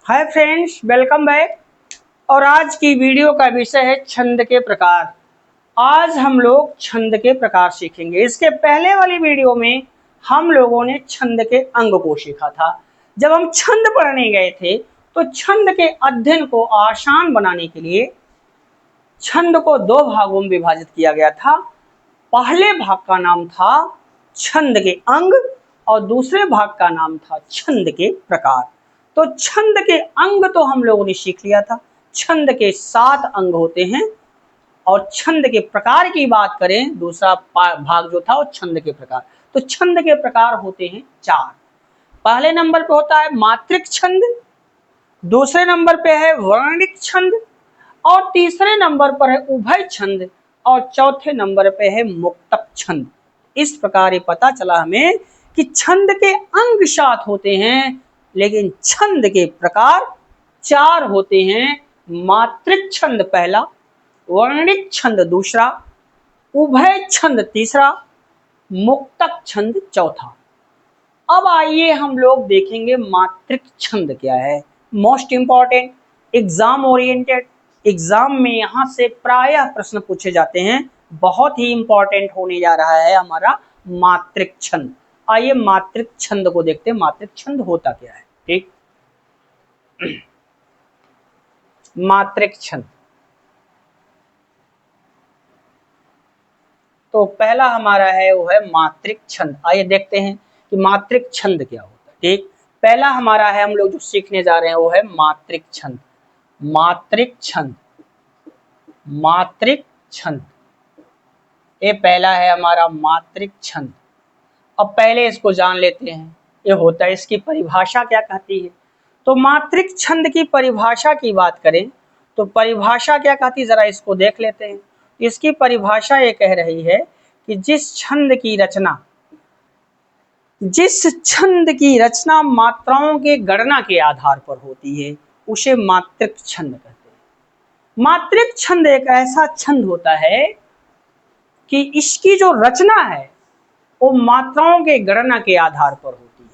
Hi friends, welcome back. और आज की वीडियो का विषय है छंद के प्रकार। आज हम लोग छंद के प्रकार सीखेंगे। इसके पहले वाली वीडियो में हम लोगों ने छंद के अंग को सीखा था। जब हम छंद पढ़ने गए थे तो छंद के अध्ययन को आसान बनाने के लिए छंद को दो भागों में विभाजित किया गया था। पहले भाग का नाम था छंद के अंग और दूसरे भाग का नाम था छंद के प्रकार। तो छंद के अंग तो हम लोगों ने सीख लिया था। छंद के 7 अंग होते हैं और छंद के प्रकार की बात करें, दूसरा भाग जो था वो छंद के प्रकार। तो छंद के प्रकार होते हैं 4। पहले नंबर पे होता है मात्रिक छंद, दूसरे नंबर पे है वर्णिक छंद और तीसरे नंबर पर है उभय छंद और चौथे नंबर पे है मुक्तक छंद। इस प्रकार ये पता चला हमें कि छंद के अंग 7 होते हैं लेकिन छंद के प्रकार 4 होते हैं। मात्रिक छंद पहला, वर्णिक छंद दूसरा, उभय छंद तीसरा, मुक्तक छंद चौथा। अब आइए हम लोग देखेंगे मात्रिक छंद क्या है। Most important, exam oriented, exam में यहाँ से प्रायः प्रश्न पूछे जाते हैं। बहुत ही इंपॉर्टेंट होने जा रहा है हमारा मात्रिक छंद। आइए मात्रिक छंद को देखते हैं। मात्रिक छंद होता क्या है। ठीक, मात्रिक छंद तो पहला हमारा है वो है मात्रिक छंद। आइए देखते हैं कि मात्रिक छंद क्या होता है। ठीक, पहला हमारा है, हम लोग जो सीखने जा रहे हैं वो है मात्रिक छंद। मात्रिक छंद, मात्रिक छंद, ये पहला है हमारा मात्रिक छंद। अब पहले इसको जान लेते हैं ये होता है, इसकी परिभाषा क्या कहती है। तो मात्रिक छंद की परिभाषा की बात करें तो परिभाषा क्या कहती है, जरा इसको देख लेते हैं। इसकी परिभाषा ये कह रही है कि जिस छंद की रचना मात्राओं के गणना के आधार पर होती है उसे मात्रिक छंद कहते हैं। मात्रिक छंद एक ऐसा छंद होता है कि इसकी जो रचना है वो मात्राओं के गणना के आधार पर होती है,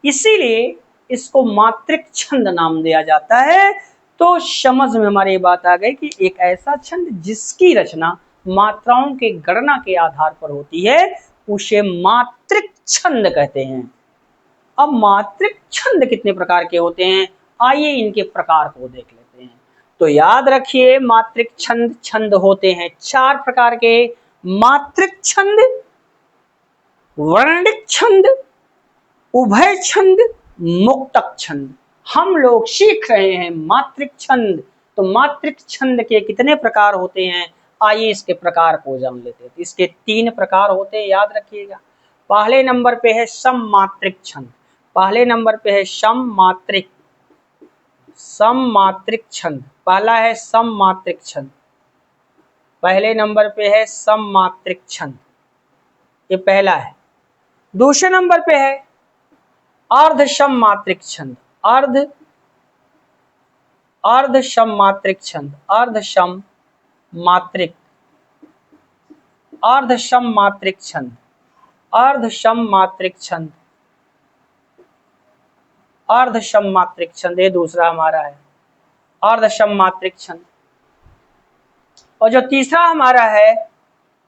इसीलिए इसको मात्रिक छंद नाम दिया जाता है। तो समझ में हमारी बात आ गई कि एक ऐसा छंद जिसकी रचना मात्राओं के गणना के आधार पर होती है उसे मात्रिक छंद कहते हैं। अब मात्रिक छंद कितने प्रकार के होते हैं, आइए इनके प्रकार को देख लेते हैं। तो याद रखिए मात्रिक छंद होते हैं 4 प्रकार के। मात्रिक छंद, वर्णिक छंद, उभय छंद, मुक्तक छंद। हम लोग सीख रहे हैं मात्रिक छंद। तो मात्रिक छंद के कितने प्रकार होते हैं, आइए इसके प्रकार को जान लेते हैं। इसके 3 प्रकार होते हैं, याद रखिएगा। पहले नंबर पे है सममात्रिक छंद। पहले नंबर पे है सममात्रिक छंद। पहला है सममात्रिक छंद, पहले नंबर पे है सममात्रिक छंद, ये पहला है। दूसरे नंबर पे है अर्ध सममात्रिक छंद। अर्ध सममात्रिक छंद, अर्ध सममात्रिक छंद, अर्ध सममात्रिक छंद, अर्ध सममात्रिक छंद, ये दूसरा हमारा है अर्ध सममात्रिक छंद। और जो तीसरा हमारा है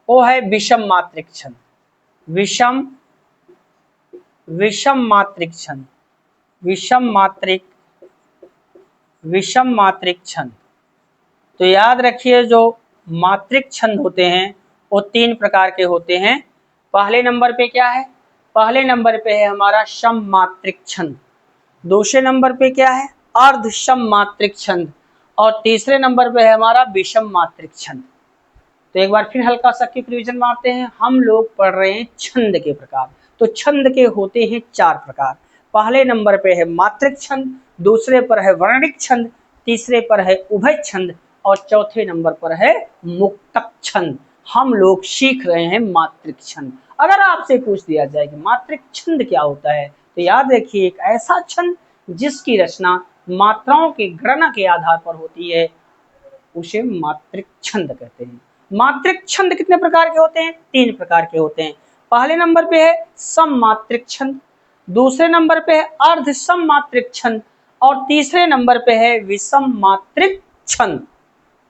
वो है विषम मात्रिक छंद। विषम मात्रिक छंद, विषम मात्रिक छंद। तो याद रखिए जो मात्रिक छंद होते हैं वो 3 प्रकार के होते हैं। पहले नंबर पे क्या है, पहले नंबर पे है हमारा सम मात्रिक छंद, दूसरे नंबर पे क्या है अर्ध सम मात्रिक छंद और तीसरे नंबर पे है हमारा विषम मात्रिक छंद। तो एक बार फिर हल्का सा क्विक रिवीजन मारते हैं। हम लोग पढ़ रहे हैं छंद के प्रकार। तो छंद के होते हैं 4 प्रकार। पहले नंबर पे है मात्रिक छंद, दूसरे पर है वर्णिक छंद, तीसरे पर है उभय छंद और चौथे नंबर पर है मुक्तक छंद। हम लोग सीख रहे हैं मात्रिक छंद। अगर आपसे पूछ दिया जाए कि मात्रिक छंद क्या होता है तो याद रखिए एक ऐसा छंद जिसकी रचना मात्राओं की गणना के आधार पर होती है उसे मात्रिक छंद कहते हैं। मात्रिक छंद कितने प्रकार के होते हैं, 3 प्रकार के होते हैं। पहले नंबर पे है सममात्रिक छंद, दूसरे नंबर पे है अर्ध सममात्रिक छंद और तीसरे नंबर पे है विषम मात्रिक छंद।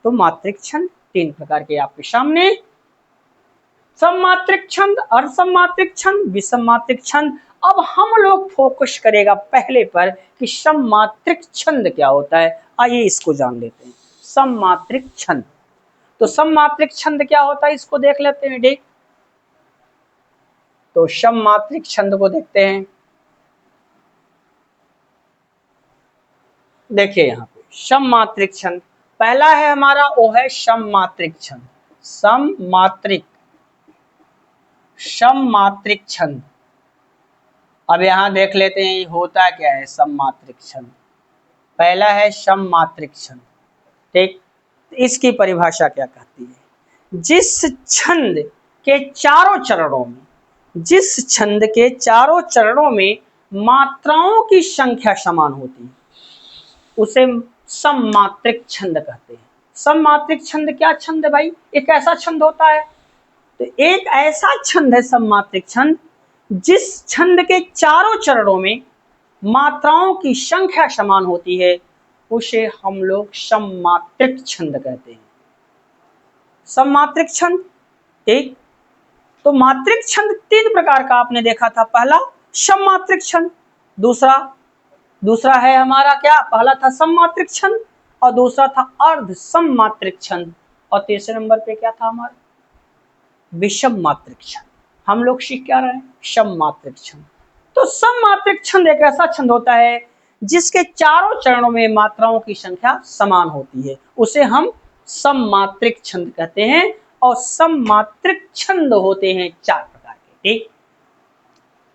तो मात्रिक छंद 3 प्रकार के आपके सामने, सममात्रिक छंद, अर्धसममात्रिक छंद, विषम मात्रिक छंद। अब हम लोग फोकस करेगा पहले पर कि सममात्रिक छंद क्या होता है। आइए इसको जान लेते हैं, सममात्रिक छंद। तो सममात्रिक छंद क्या होता है इसको देख लेते हैं। ठीक, तो सममात्रिक छंद को देखते हैं। देखिए यहाँ पे सममात्रिक छंद पहला है हमारा, वो है सममात्रिक छंद। सममात्रिक छंद। अब यहां देख लेते हैं होता क्या है सममात्रिक छंद। पहला है सममात्रिक छंद। ठीक, इसकी परिभाषा क्या कहती है, जिस छंद के चारों चरणों में, जिस छंद के चारों चरणों में मात्राओं की संख्या समान होती है उसे सममात्रिक छंद कहते हैं। सममात्रिक छंद क्या छंद है भाई, एक ऐसा छंद होता है, तो एक ऐसा छंद है सममात्रिक छंद जिस छंद के चारों चरणों में मात्राओं की संख्या समान होती है उसे हम लोग सममात्रिक छंद कहते हैं। सममात्रिक छंद। ठीक, तो मात्रिक छंद 3 प्रकार का आपने देखा था। पहला सममात्रिक छंद, दूसरा है हमारा क्या, पहला था सममात्रिक छंद और दूसरा था अर्ध सममात्रिक छंद और तीसरे नंबर पे क्या था हमारा, विषम मात्रिक छंद। हम लोग सीख क्या रहे हैं, सममात्रिक छंद। तो सममात्रिक छंद एक ऐसा छंद होता है जिसके चारों चरणों में मात्राओं की संख्या समान होती है, उसे हम सममात्रिक छंद कहते हैं। और सममात्रिक छंद होते हैं 4 प्रकार के। ठीक,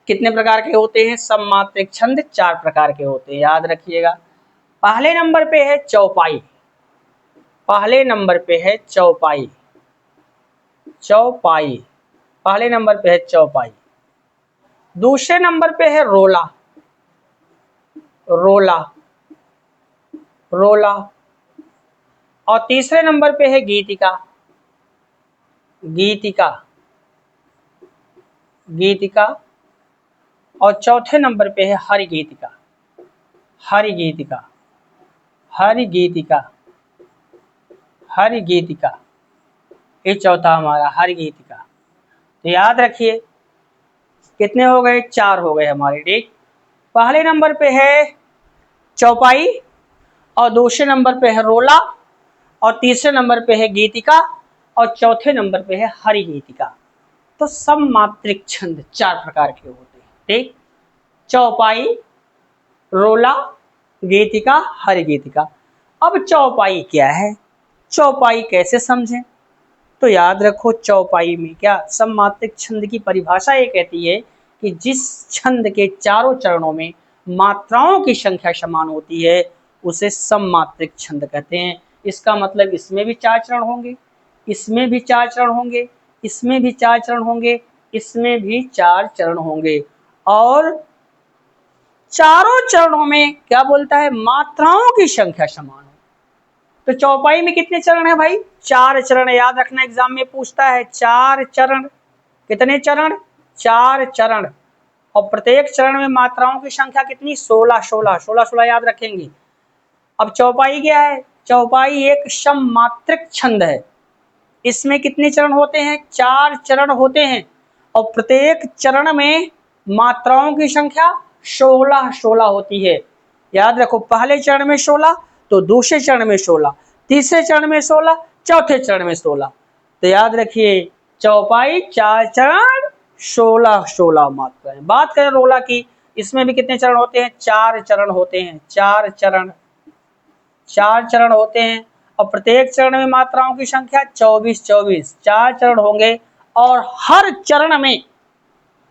कितने प्रकार के होते हैं सममात्रिक छंद, 4 प्रकार के होते हैं, याद रखिएगा। पहले नंबर पे है चौपाई, पहले नंबर पे है चौपाई, चौपाई पहले नंबर पे है चौपाई। दूसरे नंबर पे है रोला, रोला, रोला। और तीसरे नंबर पे है गीतिका, गीतिका, गीतिका। और चौथे नंबर पे है हरिगीतिका, हरिगीतिका, हरिगीतिका, हरिगीतिका। ये चौथा हमारा हरिगीतिका। तो याद रखिए कितने हो गए, 4 हो गए हमारे। ठीक, पहले नंबर पे है चौपाई और दूसरे नंबर पे है रोला और तीसरे नंबर पे है गीतिका और चौथे नंबर पे है हरिगीतिका। तो सममात्रिक छंद 4 प्रकार के होते हैं। ठीक, चौपाई, रोला, गीतिका, हरिगीतिका। अब चौपाई क्या है, चौपाई कैसे समझें, तो याद रखो चौपाई में क्या, सममात्रिक छंद की परिभाषा ये कहती है कि जिस छंद के चारों चरणों में मात्राओं की संख्या समान होती है उसे सममात्रिक छंद कहते हैं। इसका मतलब इसमें भी 4 चरण होंगे, इसमें भी 4 चरण होंगे, इसमें भी 4 चरण होंगे, इसमें भी 4 चरण होंगे और चारों चरणों में क्या बोलता है, मात्राओं की संख्या समान हो। तो चौपाई में कितने चरण है भाई, 4 चरण। याद रखना एग्जाम में पूछता है 4 चरण। कितने चरण, 4 चरण। और प्रत्येक चरण में मात्राओं की संख्या कितनी, 16 16 16 16 याद रखेंगे। अब चौपाई क्या है, चौपाई एक सममात्रिक छंद है। इसमें कितने चरण होते हैं, 4 चरण होते हैं और प्रत्येक चरण में मात्राओं की संख्या 16 16 होती है। याद रखो पहले चरण में 16, तो दूसरे चरण में 16, तीसरे चरण में 16, चौथे चरण में 16। तो याद रखिए चौपाई 4 चरण 16 16 मात्राएं। बात करें रोला की, इसमें भी कितने चरण होते हैं, 4 चरण होते हैं, 4 चरण, 4 चरण होते हैं और प्रत्येक चरण में मात्राओं की संख्या 24 24, 4 चरण होंगे और हर चरण में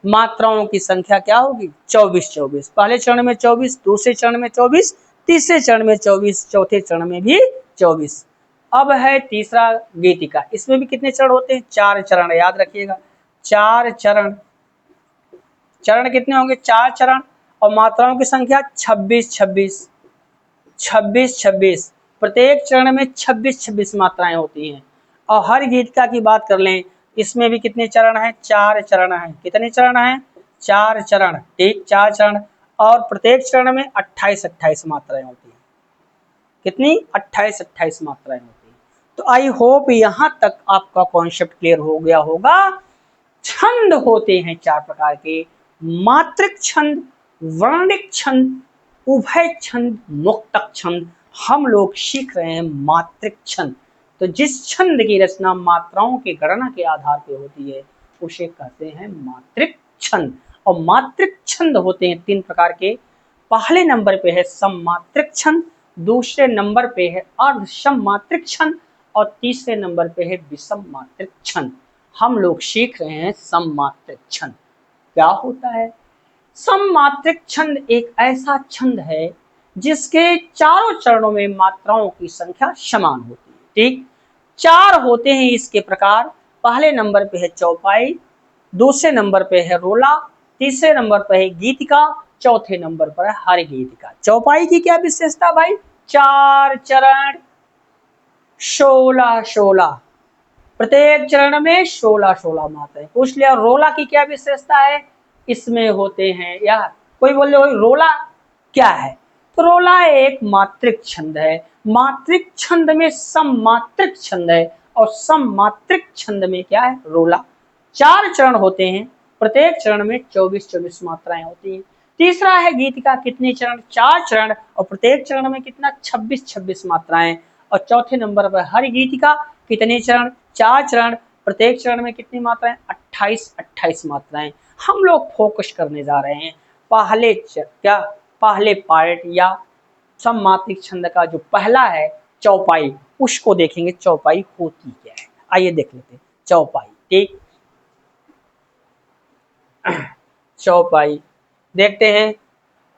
मात्राओं की संख्या क्या होगी, 24 24। पहले चरण में 24, दूसरे चरण में 24, तीसरे चरण में 24, चौथे चरण में भी 24। अब है तीसरा गीतिका, इसमें भी कितने चरण होते हैं, 4 चरण। याद रखिएगा 4 चरण, चरण कितने होंगे, 4 चरण और मात्राओं की संख्या 26 26, 26 26। प्रत्येक चरण में 26 26 मात्राएं होती हैं। और हर गीतिका की बात कर लें, इसमें भी कितने चरण हैं, 4 चरण हैं। कितने चरण हैं, 4 चरण। ठीक, 4 चरण। और प्रत्येक चरण में 28-28 मात्राएं होती हैं। कितनी? 28-28 मात्राएं होती हैं। तो आई होप यहां तक आपका कॉन्सेप्ट क्लियर हो गया होगा। छंद होते हैं 4 प्रकार के: मात्रिक छंद, वर्णिक छंद, उभय छंद, मुक्तक छंद। हम लोग सीख रहे हैं मात्रिक छंद। तो जिस छंद की रचना मात्राओं की गणना के आधार पर होती है उसे कहते हैं मात्रिक छंद। और मात्रिक छंद होते हैं 3 प्रकार के। पहले नंबर पे है सममात्रिक छंद, दूसरे नंबर पे है अर्ध सममात्रिक छंद और तीसरे नंबर पे है विषम मात्रिक छंद। हम लोग सीख रहे हैं सममात्रिक छंद। क्या होता है? सममात्रिक छंद एक ऐसा छंद है जिसके चारों चरणों में मात्राओं की संख्या समान होती है। ठीक, 4 होते हैं इसके प्रकार। पहले नंबर पे है चौपाई, दूसरे नंबर पे है रोला, तीसरे नंबर पर है गीतिका, चौथे नंबर पर है हर गीतिका। चौपाई की क्या विशेषता भाई? 4 चरण, 16-16, प्रत्येक चरण में 16-16 मात्राएं। पूछ लिया रोला की क्या विशेषता है? इसमें होते हैं या कोई बोल रहे रोला क्या है? तो रोला एक मात्रिक छंद है। मात्रिक छंद में सममात्रिक छंद है और सममात्रिक छंद में क्या है? रोला। 4 चरण होते हैं, प्रत्येक चरण में 24-24 मात्राएं होती हैं। तीसरा है गीतिका, कितने चरण? 4 चरण और प्रत्येक चरण में कितना? 26-26 मात्राएं। और चौथे नंबर पर हर गीतिका, कितने चरण? 4 चरण, प्रत्येक चरण में कितनी मात्राएं? 28-28 मात्राएं। हम लोग फोकस करने जा रहे हैं पहले पार्ट या सममात्रिक छंद का जो पहला है चौपाई, उसको देखेंगे चौपाई होती क्या है। आइए देख लेते हैं चौपाई। ठीक, चौपाई देखते हैं।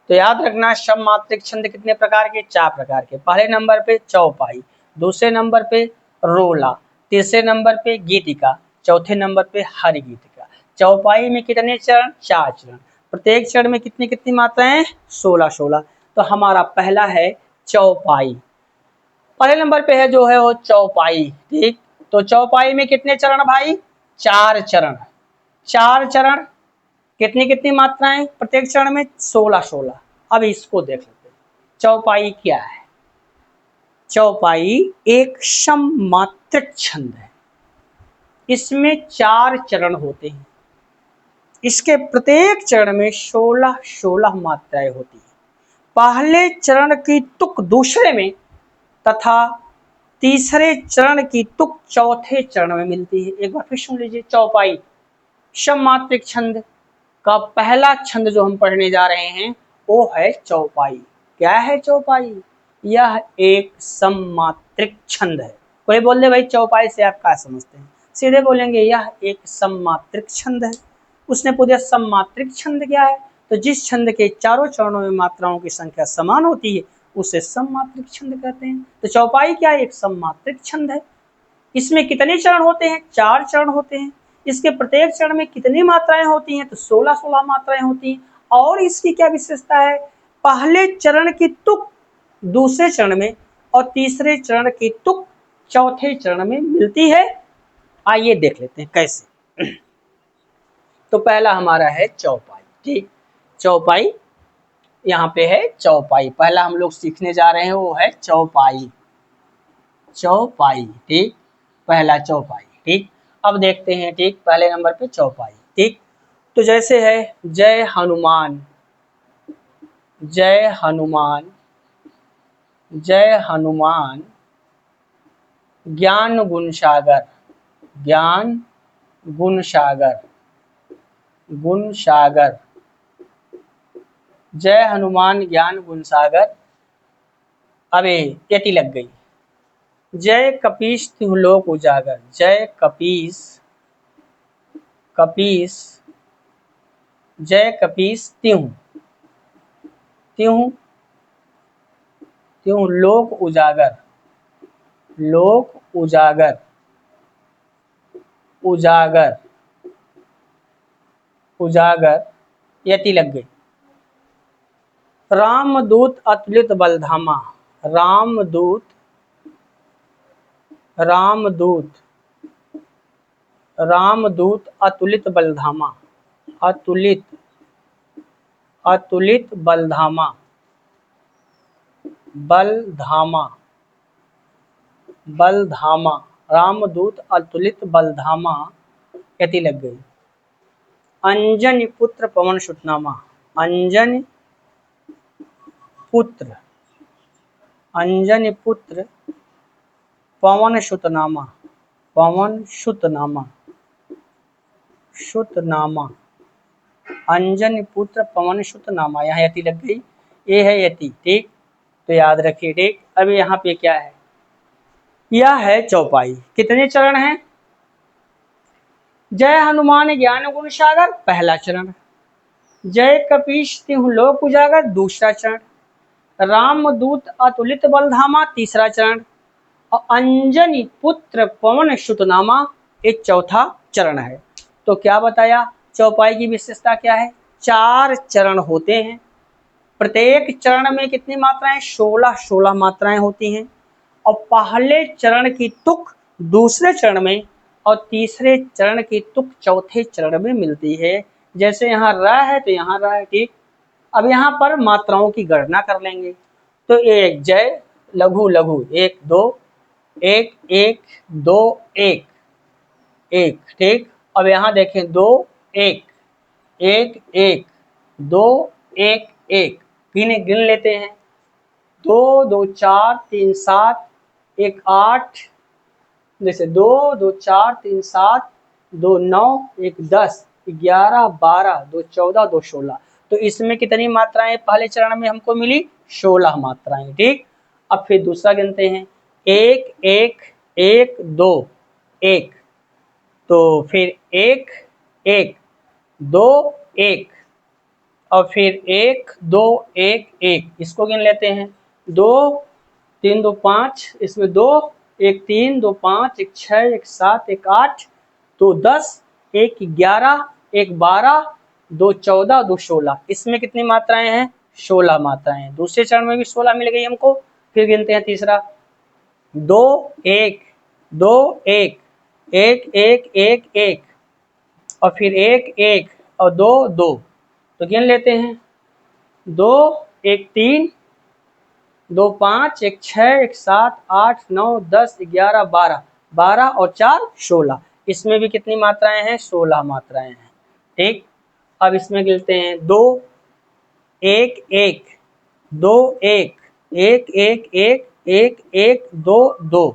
तो याद रखना सममात्रिक छंद कितने प्रकार के? 4 प्रकार के। पहले नंबर पे चौपाई, दूसरे नंबर पे रोला, तीसरे नंबर पे गीतिका, चौथे नंबर पे हर गीतिका। चौपाई में कितने चरण? 4 चरण, प्रत्येक चरण में कितनी कितनी मात्राएं? 16-16। तो हमारा पहला है चौपाई। पहले नंबर पे है जो है वो चौपाई। ठीक, तो चौपाई में कितने चरण भाई? 4 चरण। 4 चरण, कितनी कितनी मात्राएं? प्रत्येक चरण में 16-16। अब इसको देख लेते हैं चौपाई क्या है। चौपाई एक सममात्रिक छंद है। इसमें 4 चरण होते हैं। इसके प्रत्येक चरण में 16-16 मात्राएं होती है। पहले चरण की तुक दूसरे में तथा तीसरे चरण की तुक चौथे चरण में मिलती है। एक बार फिर सुन लीजिए, चौपाई सममात्रिक छंद का पहला छंद जो हम पढ़ने जा रहे हैं वो है चौपाई। क्या है चौपाई? यह एक सममात्रिक छंद है। कोई बोल दे भाई चौपाई से आप क्या समझते हैं? सीधे बोलेंगे यह एक सममात्रिक छंद है। उसने पूछा सममात्रिक छंद क्या है? तो जिस छंद के चारों चरणों में मात्राओं की संख्या समान होती है उसे सममात्रिक छंद कहते हैं। तो चौपाई क्या है? एक सममात्रिक छंद है। इसमें कितने चरण होते हैं? 4 चरण होते हैं। इसके प्रत्येक चरण में कितनी मात्राएं होती हैं? तो 16-16 मात्राएं होती हैं। और इसकी क्या विशेषता है? पहले चरण की तुक दूसरे चरण में और तीसरे चरण की तुक चौथे चरण में मिलती है। आइए देख लेते हैं कैसे। तो पहला हमारा है चौपाई। ठीक, चौपाई यहाँ पे है चौपाई। पहला हम लोग सीखने जा रहे हैं वो है चौपाई। चौपाई, ठीक, पहला चौपाई। ठीक, अब देखते हैं। ठीक, पहले नंबर पे चौपाई। ठीक, तो जैसे है जय हनुमान, जय हनुमान, जय हनुमान, ज्ञान गुण सागर, ज्ञान गुण सागर, गुण सागर, जय हनुमान ज्ञान गुण सागर। अबे टेटी लग गई। जय कपीस तिहु लोक उजागर, जय कपीस, कपीस, जय कपीस तिहु, तिहु, तिहु लोक उजागर, लोक उजागर, उजागर, उजागर, यति लग गई। रामदूत अतुलित बलधामा, रामदूत, रामदूत, रामदूत अतुलित बलधामा, अतुलित, अतुलित बलधामा, बलधामा, बलधामा, रामदूत अतुलित बलधामा यति लग गई। अंजनी पुत्र पवन सुतनामा, अंजनी पुत्र, अंजनी पुत्र पवन सुतनामा, पवन सुतनामा, सुतनामा, अंजनी पुत्र पवन सुतनामा, यहाँ यति लग गई। ये है यति, ठीक, तो याद रखिए, ठीक। अब यहाँ पे क्या है, यह है चौपाई। कितने चरण हैं? जय हनुमान ज्ञान गुण सागर पहला चरण, जय कपीश तिहुँ लोक उजागर दूसरा चरण, रामदूत अतुलित बलधामा तीसरा चरण, और अंजनी पुत्र पवन सुतनामा ये चौथा चरण है। तो क्या बताया, चौपाई की विशेषता क्या है? 4 चरण होते हैं। प्रत्येक चरण में कितनी मात्राएं? 16 मात्राएं होती हैं। और पहले चरण की तुक दूसरे चरण में और तीसरे चरण की तुक चौथे चरण में मिलती है। जैसे यहाँ र है तो यहाँ र है, ठीक। अब यहाँ पर मात्राओं की गणना कर लेंगे। तो एक जय, लघु लघु 1 2 1 1 2 1 1, ठीक। अब यहाँ देखें 2 1 1 1 2 1 1, गिन लेते हैं। 2 2 4 3 7 1 8, जैसे 2 2 4 3 7 2 9 1 10 11 12 2 14 2 16। तो इसमें कितनी मात्राएं पहले चरण में हमको मिली? 16 मात्राएं, ठीक। अब फिर दूसरा गिनते हैं, 1 1 1 2 1, तो फिर 1 1 2 1, और फिर 1 2 1 1, इसको गिन लेते हैं। 2 3 2 5, इसमें 2 1 3 2 5 1 6 1 7 1 8 2 10 1 11 1 12 2 14 2 16, इसमें कितनी मात्राएं हैं? 16 मात्राएं हैं। दूसरे चरण में भी 16 मिल गई हमको। फिर गिनते हैं तीसरा, 2 1 2 1 1 1 1 1, और फिर 1 1 और 2 2, तो गिन लेते हैं। 2 1 3 2 5 1 6 1 7 8 9 10 11 12 12 और 4 16, इसमें भी कितनी मात्राएं हैं? 16 मात्राएं हैं, ठीक। अब इसमें गिनते हैं, 2 1 1 2 1 1 1 1 1 1 2 2,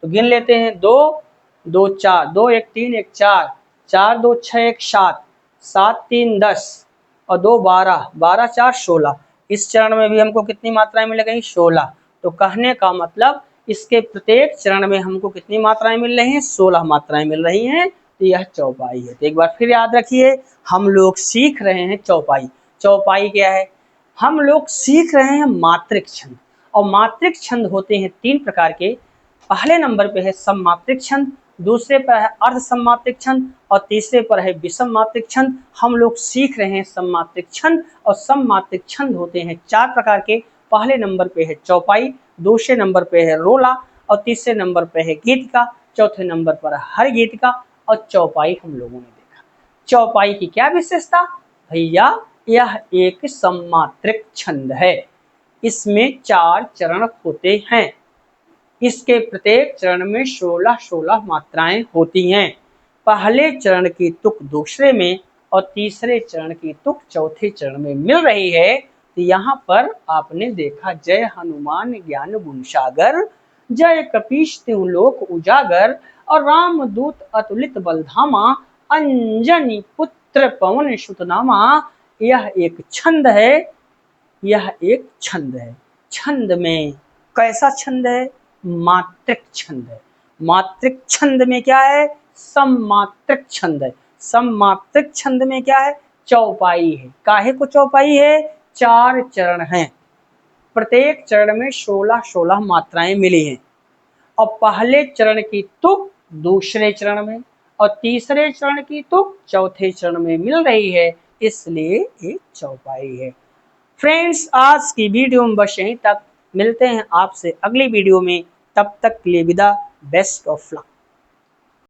तो गिन लेते हैं। 2 2 4 2 1 3 1 4 4 2 6 1 7 7 3 10 और 2 12 12 4 16, इस चरण में भी हमको कितनी मात्राएं मिल गई? 16। तो कहने का मतलब इसके प्रत्येक चरण में हमको कितनी मात्राएं मिल रही हैं? 16 मात्राएं मिल रही हैं। तो यह चौपाई है। तो एक बार फिर याद रखिए, हम लोग सीख रहे हैं चौपाई। चौपाई क्या है? हम लोग सीख रहे हैं मात्रिक छंद, और मात्रिक छंद होते हैं 3 प्रकार के। पहले नंबर पे है सममात्रिक छंद, दूसरे पर है अर्ध सममात्रिक छंद, और तीसरे पर है विषम मात्रिक छंद। हम लोग सीख रहे हैं सममात्रिक छंद, और सममात्रिक छंद होते हैं 4 प्रकार के। पहले नंबर पे है चौपाई, दूसरे नंबर पे है रोला, और तीसरे नंबर पे है गीतिका, चौथे नंबर पर हर गीतिका, और चौपाई हम लोगों ने देखा। चौपाई की क्या विशेषता? भैया यह एक सममात्रिक छंद है। इसमें 4 चरण होते हैं। इसके प्रत्येक चरण में 16 मात्राएं होती हैं। पहले चरण की तुक दूसरे में और तीसरे चरण की तुक चौथे चरण में मिल रही है। तो यहाँ पर आपने देखा, जय हनुमान ज्ञान गुण सागर, जय कपीश तिहुँ लोक उजागर, और रामदूत अतुलित बलधामा, अंजनी पुत्र पवन सुतनामा। यह एक छंद है, यह एक छंद है। छंद में कैसा छंद है? मात्रिक छंद है। मात्रिक छंद में क्या है? सममात्रिक छंद है। सममात्रिक छंद में क्या है? चौपाई है। काहे को चौपाई है? 4 चरण हैं। प्रत्येक चरण में 16 मात्राएं मिली हैं, और पहले चरण की तुक दूसरे चरण में और तीसरे चरण की तुक चौथे चरण में मिल रही है, इसलिए एक चौपाई है। फ्रेंड्स, आज की वीडियो में बस यहीं तक। मिलते हैं आपसे अगली वीडियो में, तब तक के लिए विदा। Best of luck.